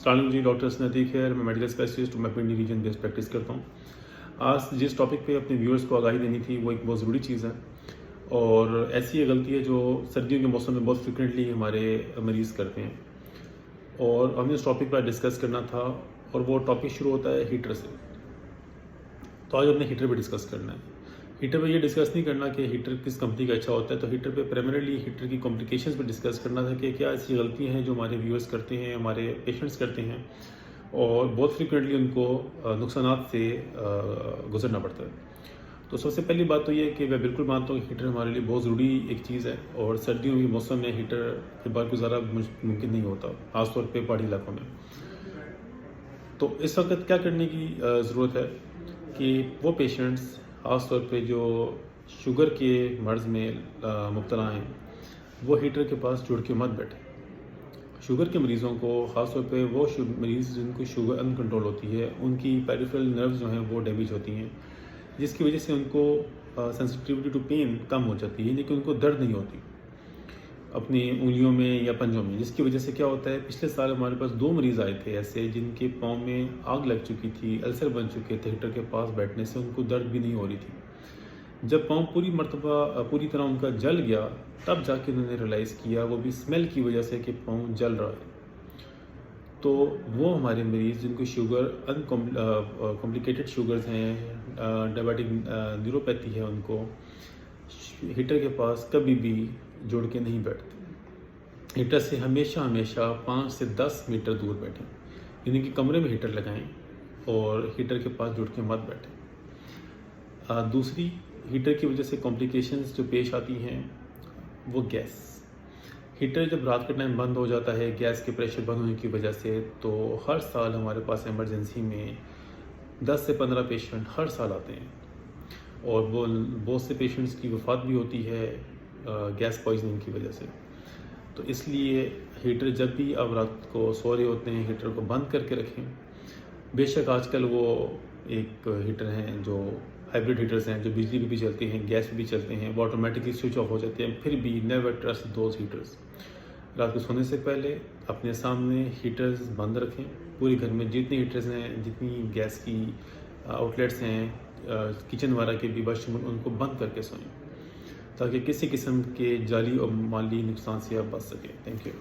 अस्सलाम जी, डॉक्टर सनदी खैर, मैं मेडिकल स्पेशलिस्ट मैं पिंडी रीजन बेस्ड प्रैक्टिस करता हूँ। आज जिस टॉपिक पे अपने व्यूअर्स को आगाही देनी थी वो एक बहुत ज़रूरी चीज़ है और ऐसी ये गलती है जो सर्दियों के मौसम में बहुत फ्रिक्वेंटली हमारे मरीज़ करते हैं और हमें उस टॉपिक पर डिस्कस करना था और वो टॉपिक शुरू होता है हीटर से। तो आज हमने हीटर पर डिस्कस करना है। हीटर पे ये डिस्कस नहीं करना कि हीटर किस कंपनी का अच्छा होता है, तो हीटर पे प्राइमरीली हीटर की कॉम्प्लिकेशंस पे डिस्कस करना था कि क्या ऐसी गलतियां हैं जो हमारे व्यूअर्स करते हैं, हमारे पेशेंट्स करते हैं और बहुत फ्रिक्वेंटली उनको नुकसानात से गुजरना पड़ता है। तो सबसे पहली बात तो ये है कि मैं बिल्कुल मानता हूँ कि हीटर हमारे लिए बहुत ज़रूरी एक चीज़ है और सर्दियों के मौसम में हीटर के बाद गुजारा मुमकिन नहीं होता, ख़ासतौर पर पहाड़ी इलाकों में। तो इस वक्त क्या करने की ज़रूरत है कि वो पेशेंट्स ख़ास तौर पे जो शुगर के मर्ज़ में मुब्तला हैं वो हीटर के पास जुड़ के मत बैठे। शुगर के मरीज़ों को ख़ास तौर पे वो मरीज़ जिनको शुगर अनकंट्रोल होती है, उनकी पेरिफेरल नर्व्स जो हैं वो डैमेज होती हैं, जिसकी वजह से उनको सेंसिटिविटी टू पेन कम हो जाती है, लेकिन उनको दर्द नहीं होती अपनी उंगलियों में या पंजों में। जिसकी वजह से क्या होता है, पिछले साल हमारे पास 2 मरीज़ आए थे ऐसे जिनके पाँव में आग लग चुकी थी, अल्सर बन चुके थे, हीटर के पास बैठने से उनको दर्द भी नहीं हो रही थी। जब पाँव पूरी तरह उनका जल गया तब जाके उन्होंने रियलाइज़ किया, वो भी स्मेल की वजह से, कि पाँव जल रहा है। तो वो हमारे मरीज़ जिनको शुगर कॉम्प्लिकेटेड शुगर्स हैं, डायबिटिक न्यूरोपैथी है, उनको हीटर के पास कभी भी जुड़ के नहीं बैठते। हीटर से हमेशा 5 से 10 मीटर दूर बैठें, यानी कि कमरे में हीटर लगाएं और हीटर के पास जुड़ के मत बैठें। दूसरी, हीटर की वजह से कॉम्प्लिकेशंस जो पेश आती हैं वो गैस। हीटर जब रात के टाइम बंद हो जाता है गैस के प्रेशर बंद होने की वजह से, तो हर साल हमारे पास इमरजेंसी में 10 से 15 पेशेंट हर साल आते हैं और वो बहुत से पेशेंट्स की वफ़ात भी होती है गैस पॉइजनिंग की वजह से। तो इसलिए हीटर जब भी आप रात को सो रहे होते हैं हीटर को बंद करके रखें। बेशक आजकल वो एक हीटर हैं जो हाइब्रिड हीटर्स हैं जो बिजली पे भी चलते हैं, गैस पे भी चलते हैं, वो ऑटोमेटिकली स्विच ऑफ हो जाते हैं, फिर भी नेवर ट्रस्ट दोज हीटर्स। रात को सोने से पहले अपने सामने हीटर्स बंद रखें। पूरे घर में जितने हीटर्स हैं, जितनी गैस की आउटलेट्स हैं, किचन वगैरह के भी वाशरूम, उनको बंद करके सोएं ताकि किसी किस्म के जाली और माली नुकसान से आप बच सकें। Thank you.